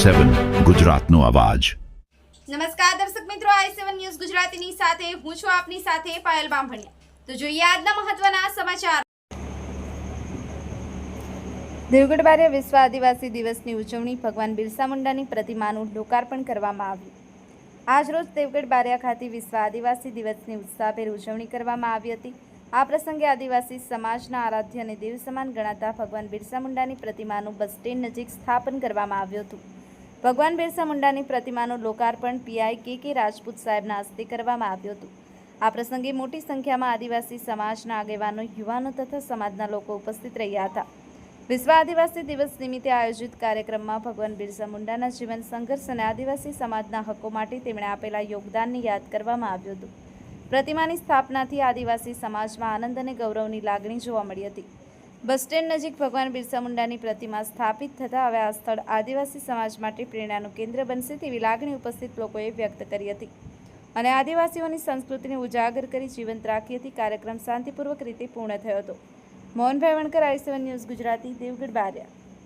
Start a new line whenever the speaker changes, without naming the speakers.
i7 ગુજરાતનો અવાજ।
નમસ્કાર દર્શક મિત્રો, i7 ન્યૂઝ ગુજરાતીની સાથે હું છું આપની સાથે પાયલ બામભણિયા। તો જોઈએ આજના મહત્વના સમાચાર। દેવગઢ બારિયા વિશ્વ આદિવાસી દિવસની ઉજવણી ભગવાન બિરસા મુંડાની પ્રતિમાનું લોકાર્પણ કરવામાં આવ્યું। આજરોજ દેવગઢ બારિયા ખાતે વિશ્વ આદિવાસી દિવસની ઉત્સાહભેર ઉજવણી કરવામાં આવી હતી। આ પ્રસંગે આદિવાસી સમાજના આરાધ્ય અને દેવ સમાન ગણાતા ભગવાન બિરસા મુંડાની પ્રતિમાનું બસ સ્ટેન્ડ નજીક સ્થાપન કરવામાં આવ્યું હતું। ભગવાન બિરસા મુંડાની પ્રતિમાનું લોકાર્પણ પીઆઈ કે રાજપૂત સાહેબના હસ્તે કરવામાં આવ્યું હતું। આ પ્રસંગે મોટી સંખ્યામાં આદિવાસી સમાજના આગેવાનો, યુવાનો તથા સમાજના લોકો ઉપસ્થિત રહ્યા હતા। વિશ્વ આદિવાસી દિવસ નિમિત્તે આયોજિત કાર્યક્રમમાં ભગવાન બિરસા મુંડાના જીવન સંઘર્ષ અને આદિવાસી સમાજના હકો માટે તેમણે આપેલા યોગદાનને યાદ કરવામાં આવ્યું હતું। પ્રતિમાની સ્થાપનાથી આદિવાસી સમાજમાં આનંદ અને ગૌરવની લાગણી જોવા મળી હતી। બસ સ્ટેન્ડ નજીક ભગવાન બિરસા મુંડાની પ્રતિમા સ્થાપિત થતાં હવે આ સ્થળ આદિવાસી સમાજ માટે પ્રેરણાનું કેન્દ્ર બનશે તેવી લાગણી ઉપસ્થિત લોકોએ વ્યક્ત કરી હતી અને આદિવાસીઓની સંસ્કૃતિને ઉજાગર કરી જીવંત રાખી હતી। કાર્યક્રમ શાંતિપૂર્વક રીતે પૂર્ણ થયો હતો। Mohanbhai Vankar, i7 news Gujarati, Devgadh Bariya.